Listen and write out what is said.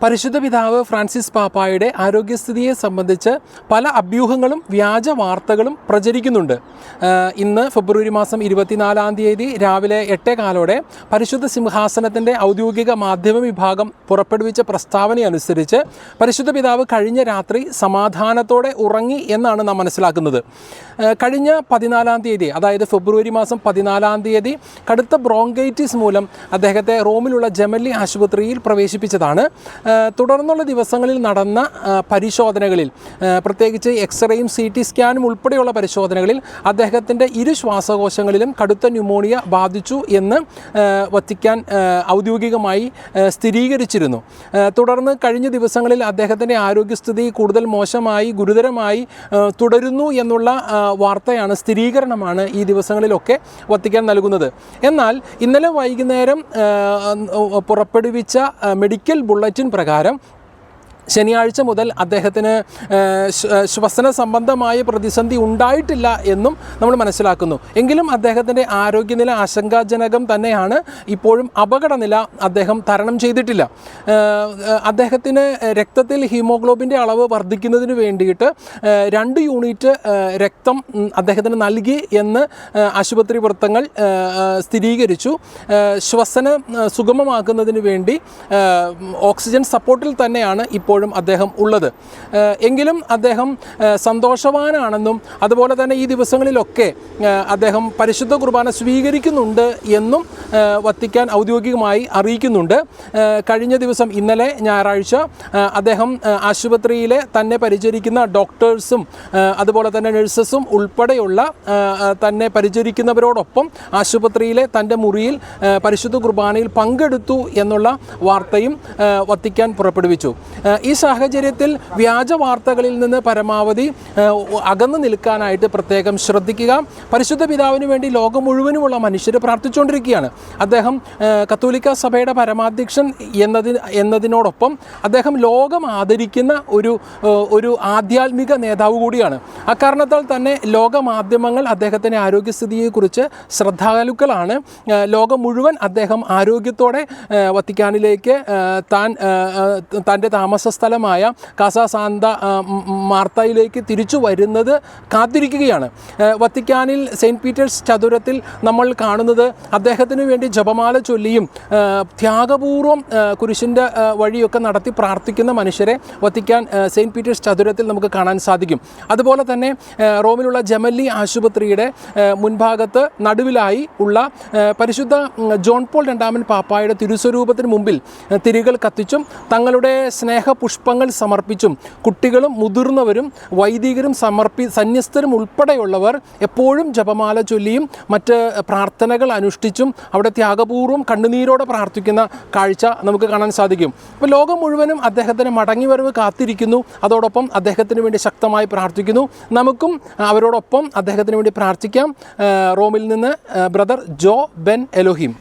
പരിശുദ്ധ പിതാവ് ഫ്രാൻസിസ് പാപ്പായുടെ ആരോഗ്യസ്ഥിതിയെ സംബന്ധിച്ച് പല അഭ്യൂഹങ്ങളും വ്യാജ വാർത്തകളും പ്രചരിക്കുന്നുണ്ട്. ഇന്ന് ഫെബ്രുവരി മാസം 24-ാം തീയതി രാവിലെ 8:15 പരിശുദ്ധ സിംഹാസനത്തിൻ്റെ ഔദ്യോഗിക മാധ്യമ വിഭാഗം പുറപ്പെടുവിച്ച പ്രസ്താവനയനുസരിച്ച് പരിശുദ്ധ പിതാവ് കഴിഞ്ഞ രാത്രി സമാധാനത്തോടെ ഉറങ്ങി എന്നാണ് നാം മനസ്സിലാക്കുന്നത്. കഴിഞ്ഞ 14-ാം തീയതി, അതായത് ഫെബ്രുവരി മാസം 14-ാം തീയതി കടുത്ത ബ്രോങ്കൈറ്റിസ് മൂലം അദ്ദേഹത്തെ റോമിലുള്ള ജെമല്ലി ആശുപത്രിയിൽ പ്രവേശിപ്പിച്ചതാണ്. തുടർന്നുള്ള ദിവസങ്ങളിൽ നടന്ന പരിശോധനകളിൽ, പ്രത്യേകിച്ച് എക്സ്റേയും CT സ്കാനും ഉൾപ്പെടെയുള്ള പരിശോധനകളിൽ അദ്ദേഹത്തിൻ്റെ ഇരു ശ്വാസകോശങ്ങളിലും കടുത്ത ന്യൂമോണിയ ബാധിച്ചു എന്ന് വത്തിക്കാൻ ഔദ്യോഗികമായി സ്ഥിരീകരിച്ചിരുന്നു. തുടർന്ന് കഴിഞ്ഞ ദിവസങ്ങളിൽ അദ്ദേഹത്തിൻ്റെ ആരോഗ്യസ്ഥിതി കൂടുതൽ മോശമായി, ഗുരുതരമായി തുടരുന്നു എന്നുള്ള വാർത്തയാണ്, സ്ഥിരീകരണമാണ് ഈ ദിവസങ്ങളിലൊക്കെ വത്തിക്കാൻ നൽകുന്നത്. എന്നാൽ ഇന്നലെ വൈകുന്നേരം പുറപ്പെടുവിച്ച മെഡിക്കൽ ബുള്ളറ്റിൻ പ്രകാരം ശനിയാഴ്ച മുതൽ അദ്ദേഹത്തിന് ശ്വസന സംബന്ധമായ പ്രതിസന്ധി ഉണ്ടായിട്ടില്ല എന്നും നമ്മൾ മനസ്സിലാക്കുന്നു. എങ്കിലും അദ്ദേഹത്തിൻ്റെ ആരോഗ്യനില ആശങ്കാജനകം തന്നെയാണ്. ഇപ്പോഴും അപകടനില അദ്ദേഹം തരണം ചെയ്തിട്ടില്ല. അദ്ദേഹത്തിന് രക്തത്തിൽ ഹീമോഗ്ലോബിൻ്റെ അളവ് വർദ്ധിക്കുന്നതിന് വേണ്ടിയിട്ട് 2 യൂണിറ്റ് രക്തം അദ്ദേഹത്തിന് നൽകി എന്ന് ആശുപത്രി വൃത്തങ്ങൾ സ്ഥിരീകരിച്ചു. ശ്വസനം സുഗമമാക്കുന്നതിന് വേണ്ടി ഓക്സിജൻ സപ്പോർട്ടിൽ തന്നെയാണ് ഇപ്പോഴും അദ്ദേഹം ഉള്ളത്. എങ്കിലും അദ്ദേഹം സന്തോഷവാനാണെന്നും അതുപോലെ തന്നെ ഈ ദിവസങ്ങളിലൊക്കെ അദ്ദേഹം പരിശുദ്ധ കുർബാന സ്വീകരിക്കുന്നുണ്ട് എന്നും വത്തിക്കാൻ ഔദ്യോഗികമായി അറിയിക്കുന്നുണ്ട്. കഴിഞ്ഞ ദിവസം, ഇന്നലെ ഞായറാഴ്ച, അദ്ദേഹം ആശുപത്രിയിലെ തന്നെ പരിചരിക്കുന്ന ഡോക്ടേഴ്സും അതുപോലെ തന്നെ നഴ്സസും ഉൾപ്പെടെയുള്ള തന്നെ പരിചരിക്കുന്നവരോടൊപ്പം ആശുപത്രിയിലെ തൻ്റെ മുറിയിൽ പരിശുദ്ധ കുർബാനയിൽ പങ്കെടുത്തു എന്നുള്ള വാർത്തയും വത്തിക്കാൻ പുറപ്പെടുവിച്ചു. ഈ സാഹചര്യത്തിൽ വ്യാജ വാർത്തകളിൽ നിന്ന് പരമാവധി അകന്നു നിൽക്കാനായിട്ട് പ്രത്യേകം ശ്രദ്ധിക്കുക. പരിശുദ്ധ പിതാവിന് വേണ്ടി ലോകം മുഴുവനുമുള്ള മനുഷ്യർ പ്രാർത്ഥിച്ചുകൊണ്ടിരിക്കുകയാണ്. അദ്ദേഹം കത്തോലിക്ക സഭയുടെ പരമാധ്യക്ഷൻ എന്നതിനോടൊപ്പം അദ്ദേഹം ലോകം ആദരിക്കുന്ന ഒരു ആധ്യാത്മിക നേതാവ് കൂടിയാണ്. അക്കാരണത്താൽ തന്നെ ലോകമാധ്യമങ്ങൾ അദ്ദേഹത്തിൻ്റെ ആരോഗ്യസ്ഥിതിയെക്കുറിച്ച് ശ്രദ്ധാലുക്കളാണ്. ലോകം മുഴുവൻ അദ്ദേഹം ആരോഗ്യത്തോടെ വത്തിക്കാനിലേക്ക് തൻ്റെ താമസ സ്ഥലമായ കാസ സാന്ത മാർത്തയിലേക്ക് തിരിച്ചു വരുന്നത് കാത്തിരിക്കുകയാണ്. വത്തിക്കാനിൽ സെയിൻറ്റ് പീറ്റേഴ്സ് ചതുരത്തിൽ നമ്മൾ കാണുന്നത് അദ്ദേഹത്തിന് വേണ്ടി ജപമാല ചൊല്ലിയും ത്യാഗപൂർവം കുരിശിൻ്റെ വഴിയൊക്കെ നടത്തി പ്രാർത്ഥിക്കുന്ന മനുഷ്യരെ വത്തിക്കാൻ സെയിൻറ്റ് പീറ്റേഴ്സ് ചതുരത്തിൽ നമുക്ക് കാണാൻ സാധിക്കും. അതുപോലെ തന്നെ റോമിലുള്ള ജെമല്ലി ആശുപത്രിയുടെ മുൻഭാഗത്ത് നടുവിലായി ഉള്ള പരിശുദ്ധ ജോൺ പോൾ 2-ാമൻ പാപ്പായുടെ തിരുസ്വരൂപത്തിന് മുമ്പിൽ തിരികൾ കത്തിച്ചും തങ്ങളുടെ സ്നേഹപുഷ്പങ്ങൾ സമർപ്പിച്ചും കുട്ടികളും മുതിർന്നവരും വൈദികരും സന്യസ്തരും ഉൾപ്പെടെയുള്ളവർ എപ്പോഴും ജപമാല ചൊല്ലിയും മറ്റ് പ്രാർത്ഥനകൾ അനുഷ്ഠിച്ചും അവിടെ ത്യാഗപൂർവ്വം കണ്ണുനീരോടെ പ്രാർത്ഥിക്കുന്ന കാഴ്ച നമുക്ക് കാണാൻ സാധിക്കും. അപ്പോൾ ലോകം മുഴുവനും അദ്ദേഹത്തിന് മടങ്ങിവരവ് കാത്തിരിക്കുന്നു. അതോടൊപ്പം അദ്ദേഹത്തിന് വേണ്ടി ശക്തമായി പ്രാർത്ഥിക്കുന്നു. നമുക്കും അവരോടൊപ്പം അദ്ദേഹത്തിന് വേണ്ടി പ്രാർത്ഥിക്കാം. റോമിൽ നിന്ന് ബ്രദർ ജോ ബെൻ എലോഹിം.